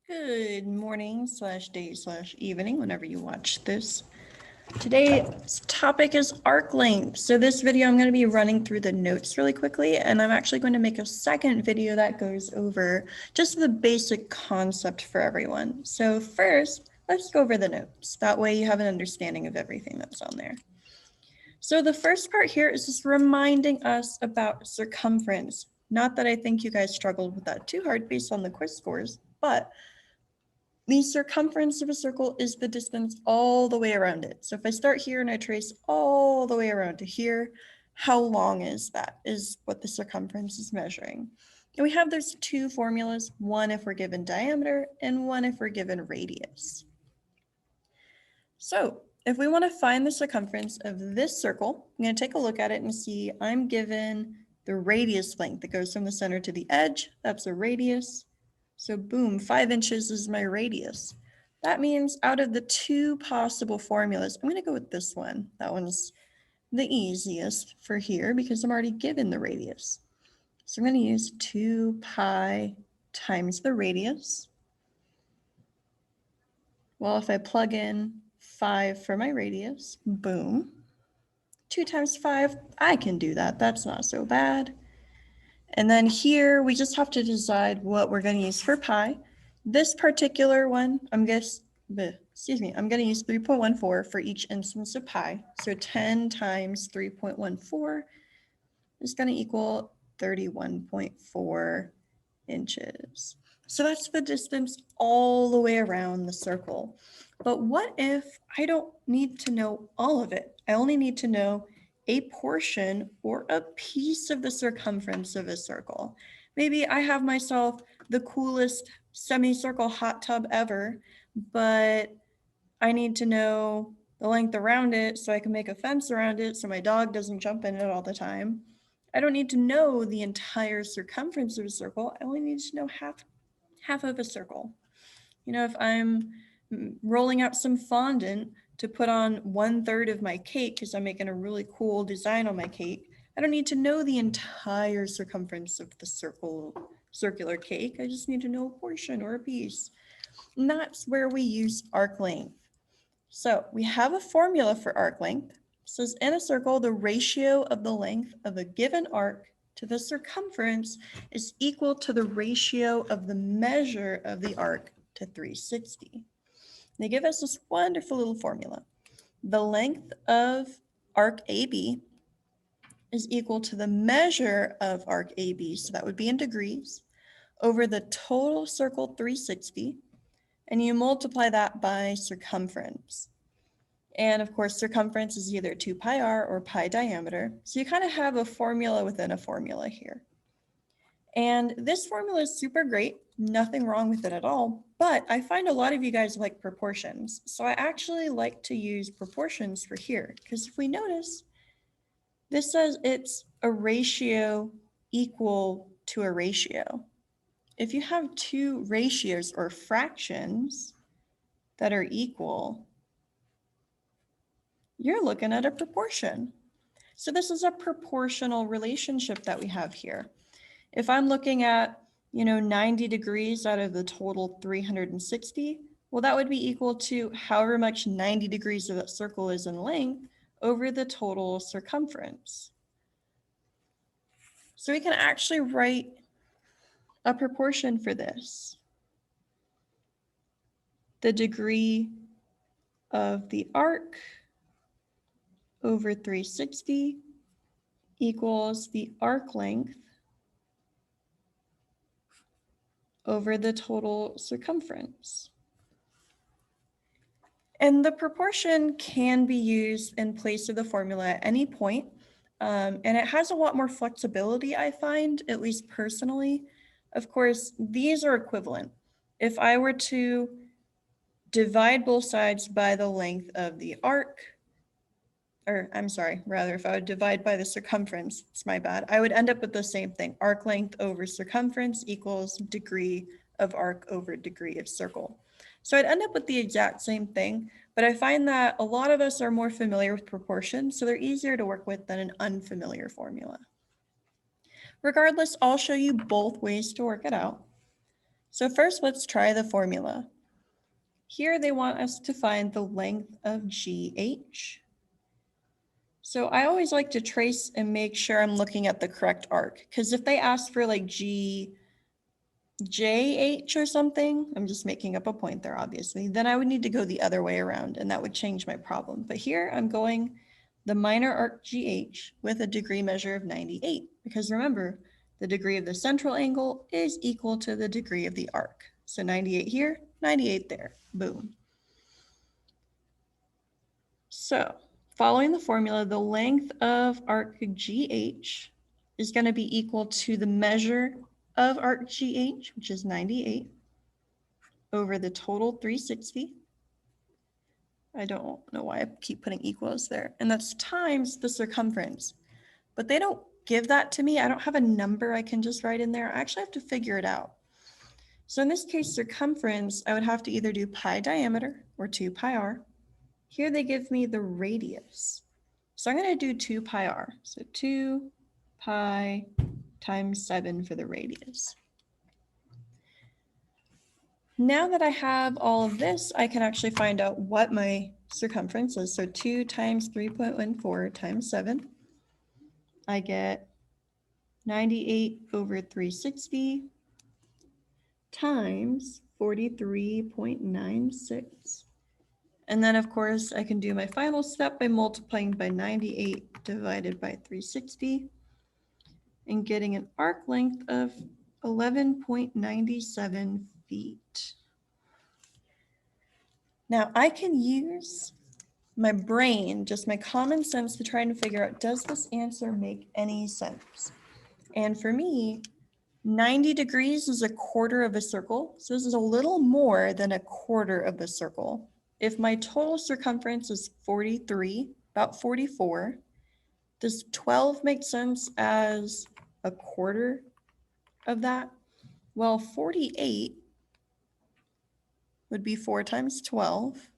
Good morning slash day slash evening, whenever you watch this. Today's topic is arc length. So this video, I'm going to be running through the notes really quickly, and I'm actually going to make a second video that goes over just the basic concept for everyone. So first, let's go over the notes. That way you have an understanding of everything that's on there. So the first part here is just reminding us about circumference. Not that I think you guys struggled with that too hard based on the quiz scores, but the circumference of a circle is the distance all the way around it. So if I start here and I trace all the way around to here, how long is that? Is what the circumference is measuring. And we have those two formulas, one if we're given diameter and one if we're given radius. So if we want to find the circumference of this circle, I'm going to take a look at it and see I'm given the radius length that goes from the center to the edge. That's a radius. So boom, 5 inches is my radius. That means out of the two possible formulas, I'm going to go with this one. That one's the easiest for here because I'm already given the radius. So I'm going to use 2 pi times the radius. Well, if I plug in 5 for my radius, boom. 2 times 5, I can do that. That's not so bad. And then here, we just have to decide what we're going to use for pi. This particular one, I'm going to use 3.14 for each instance of pi. So 10 times 3.14 is going to equal 31.4 inches. So that's the distance all the way around the circle. But what if I don't need to know all of it? I only need to know a portion or a piece of the circumference of a circle. Maybe I have myself the coolest semicircle hot tub ever, but I need to know the length around it so I can make a fence around it so my dog doesn't jump in it all the time. I don't need to know the entire circumference of a circle. I only need to know half of a circle. You know, if I'm rolling out some fondant to put on 1/3 of my cake because I'm making a really cool design on my cake, I don't need to know the entire circumference of the circular cake. I just need to know a portion or a piece. And that's where we use arc length. So we have a formula for arc length. It says in a circle, the ratio of the length of a given arc to the circumference is equal to the ratio of the measure of the arc to 360. They give us this wonderful little formula. The length of arc AB is equal to the measure of arc AB, so that would be in degrees, over the total circle 360, and you multiply that by circumference. And of course, circumference is either 2 pi r or pi diameter. So you kind of have a formula within a formula here. And this formula is super great, nothing wrong with it at all, but I find a lot of you guys like proportions. So I actually like to use proportions for here, because if we notice, this says it's a ratio equal to a ratio. If you have two ratios or fractions that are equal, you're looking at a proportion. So this is a proportional relationship that we have here. If I'm looking at, 90 degrees out of the total 360, well, that would be equal to however much 90 degrees of that circle is in length over the total circumference. So we can actually write a proportion for this. The degree of the arc over 360 equals the arc length over the total circumference. And the proportion can be used in place of the formula at any point. And it has a lot more flexibility, I find, at least personally. If these are equivalent. If I were to divide both sides by the length of the arc, if I would divide by the circumference, it's my bad, I would end up with the same thing. Arc length over circumference equals degree of arc over degree of circle. So I'd end up with the exact same thing, but I find that a lot of us are more familiar with proportions, so they're easier to work with than an unfamiliar formula. Regardless, I'll show you both ways to work it out. So first, let's try the formula. Here they want us to find the length of GH. So I always like to trace and make sure I'm looking at the correct arc, because if they ask for like GJH or something, I'm just making up a point there, obviously, then I would need to go the other way around, and that would change my problem. But here I'm going the minor arc GH with a degree measure of 98, because remember, the degree of the central angle is equal to the degree of the arc. So 98 here, 98 there, boom. So following the formula, the length of arc GH is going to be equal to the measure of arc GH, which is 98, over the total 360. I don't know why I keep putting equals there. And that's times the circumference. But they don't give that to me. I don't have a number I can just write in there. I actually have to figure it out. So in this case, circumference, I would have to either do pi diameter or 2 pi r. Here they give me the radius. So I'm going to do 2 pi r. So 2 pi times 7 for the radius. Now that I have all of this, I can actually find out what my circumference is. So 2 times 3.14 times 7. I get 98 over 360 times 43.96. And then, of course, I can do my final step by multiplying by 98 divided by 360 and getting an arc length of 11.97 feet. Now, I can use my brain, just my common sense, to try and figure out, does this answer make any sense? And for me, 90 degrees is a quarter of a circle. So this is a little more than a quarter of a circle. If my total circumference is 43, about 44, does 12 make sense as a quarter of that? Well, 48 would be 4 times 12.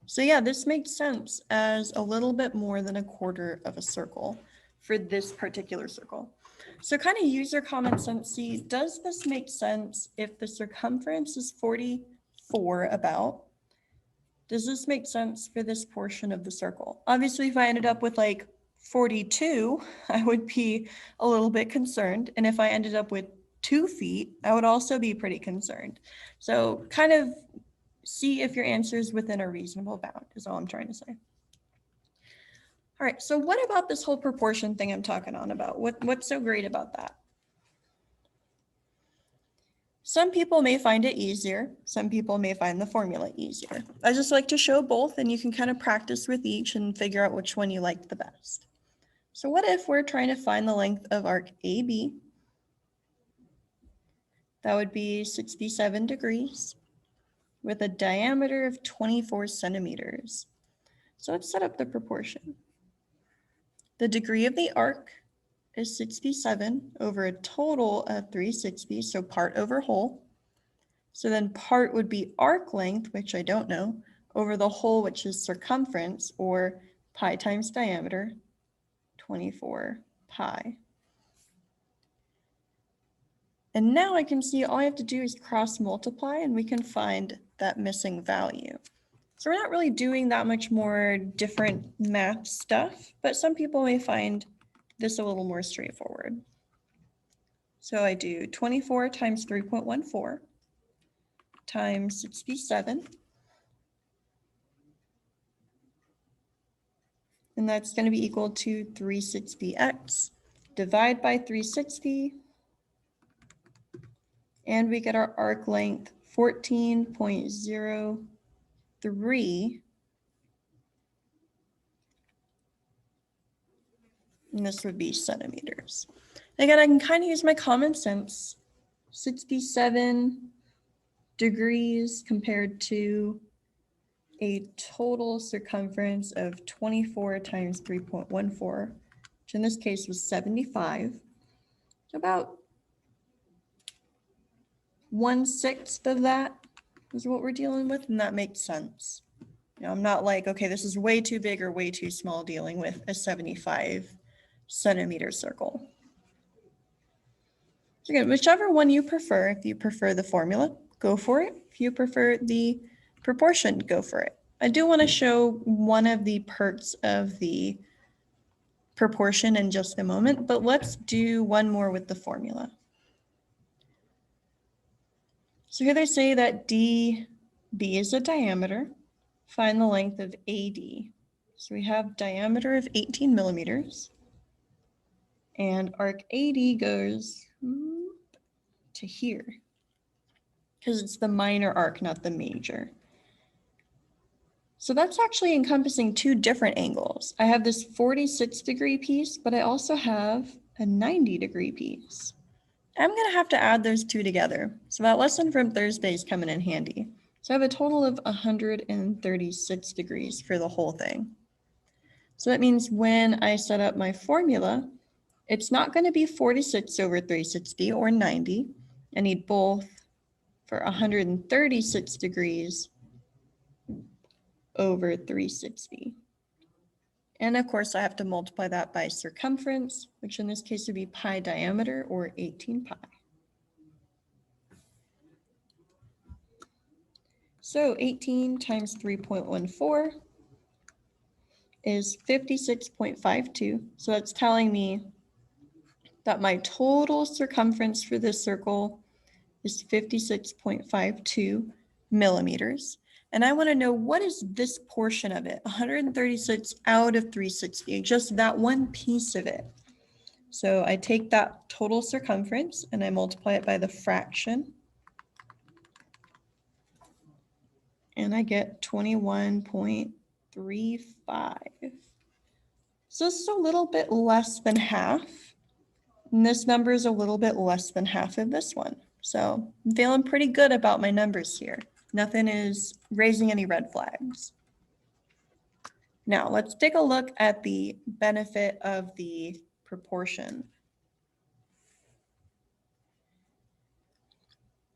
So yeah, this makes sense as a little bit more than a quarter of a circle for this particular circle. So kind of use your common sense. See, does this make sense if the circumference is 44 about? Does this make sense for this portion of the circle? Obviously, if I ended up with like 42, I would be a little bit concerned. And if I ended up with 2 feet, I would also be pretty concerned. So kind of see if your answer is within a reasonable bound is all I'm trying to say. All right, so what about this whole proportion thing I'm talking on about? What's so great about that? Some people may find it easier. Some people may find the formula easier. I just like to show both, and you can kind of practice with each and figure out which one you like the best. So what if we're trying to find the length of arc AB? That would be 67 degrees with a diameter of 24 centimeters. So let's set up the proportion. The degree of the arc is 67 over a total of 360, so part over whole. So then part would be arc length, which I don't know, over the whole, which is circumference, or pi times diameter, 24 pi. And now I can see all I have to do is cross multiply and we can find that missing value. So we're not really doing that much more different math stuff, but some people may find this a little more straightforward. So I do 24 times 3.14 times 67. And that's going to be equal to 360x. Divide by 360. And we get our arc length 14.03. And this would be centimeters. Again, I can kind of use my common sense. 67 degrees compared to a total circumference of 24 times 3.14, which in this case was 75. So about 1/6 of that is what we're dealing with, and that makes sense. You know, I'm not like, okay, this is way too big or way too small dealing with a 75 centimeter circle. So again, whichever one you prefer, if you prefer the formula go for it. If you prefer the proportion, go for it. I do want to show one of the perks of the proportion in just a moment, but let's do one more with the formula. So here they say that DB is a diameter. Find the length of AD. So we have diameter of 18 millimeters. And arc AD goes to here, because it's the minor arc, not the major. So that's actually encompassing two different angles. I have this 46-degree piece, but I also have a 90-degree piece. I'm going to have to add those two together. So that lesson from Thursday is coming in handy. So I have a total of 136 degrees for the whole thing. So that means when I set up my formula, it's not going to be 46 over 360 or 90. I need both for 136 degrees over 360. And of course, I have to multiply that by circumference, which in this case would be pi diameter, or 18 pi. So 18 times 3.14 is 56.52. So that's telling me that my total circumference for this circle is 56.52 millimeters. And I want to know, what is this portion of it? 136 out of 360, just that one piece of it. So I take that total circumference and I multiply it by the fraction. And I get 21.35. So this is a little bit less than half. And this number is a little bit less than half of this one. So I'm feeling pretty good about my numbers here. Nothing is raising any red flags. Now let's take a look at the benefit of the proportion.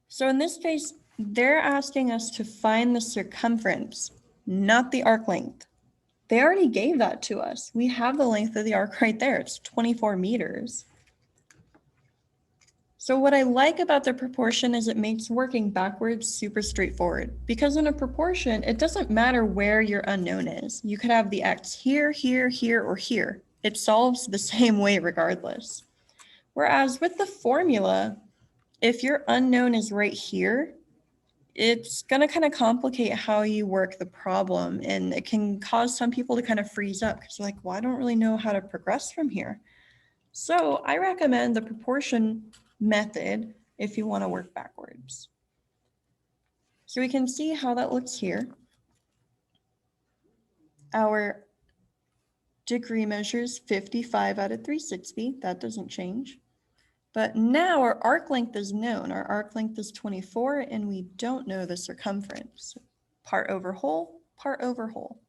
So in this case, they're asking us to find the circumference, not the arc length. They already gave that to us. We have the length of the arc right there. It's 24 meters. So what I like about the proportion is it makes working backwards super straightforward, because in a proportion, it doesn't matter where your unknown is. You could have the x here, here, here, or here. It solves the same way regardless. Whereas with the formula, if your unknown is right here, it's going to kind of complicate how you work the problem, and it can cause some people to kind of freeze up because they're like, well, I don't really know how to progress from here. So I recommend the proportion method if you want to work backwards. So we can see how that looks here. Our degree measures 55 out of 360. That doesn't change. But now our arc length is known. Our arc length is 24, and we don't know the circumference. Part over whole, part over whole.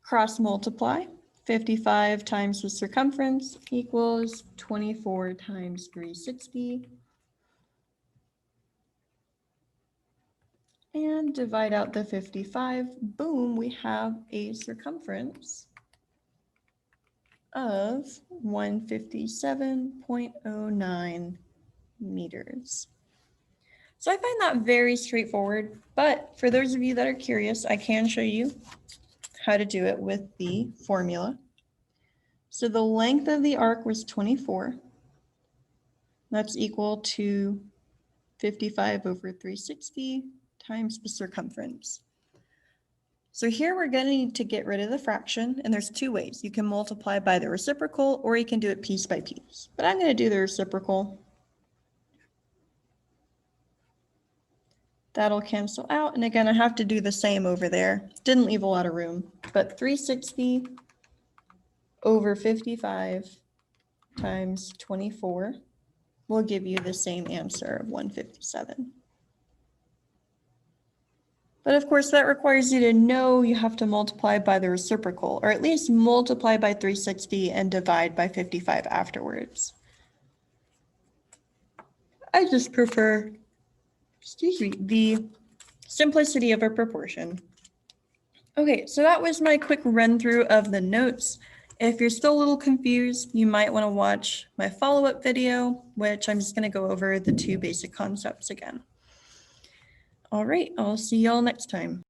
Cross multiply. 55 times the circumference equals 24 times 360. And divide out the 55. Boom, we have a circumference of 157.09 meters. So I find that very straightforward, but for those of you that are curious, I can show you how to do it with the formula. So the length of the arc was 24. That's equal to 55 over 360 times the circumference. So here we're going to need to get rid of the fraction, and there's two ways. You can multiply by the reciprocal, or you can do it piece by piece. But I'm going to do the reciprocal. That'll cancel out, and again, I have to do the same over there. Didn't leave a lot of room, but 360 over 55 times 24 will give you the same answer of 157. But of course, that requires you to know you have to multiply by the reciprocal, or at least multiply by 360 and divide by 55 afterwards. I just prefer, the simplicity of a proportion. Okay, so that was my quick run through of the notes. If you're still a little confused, you might want to watch my follow-up video, which I'm just going to go over the 2 basic concepts again. All right, I'll see y'all next time.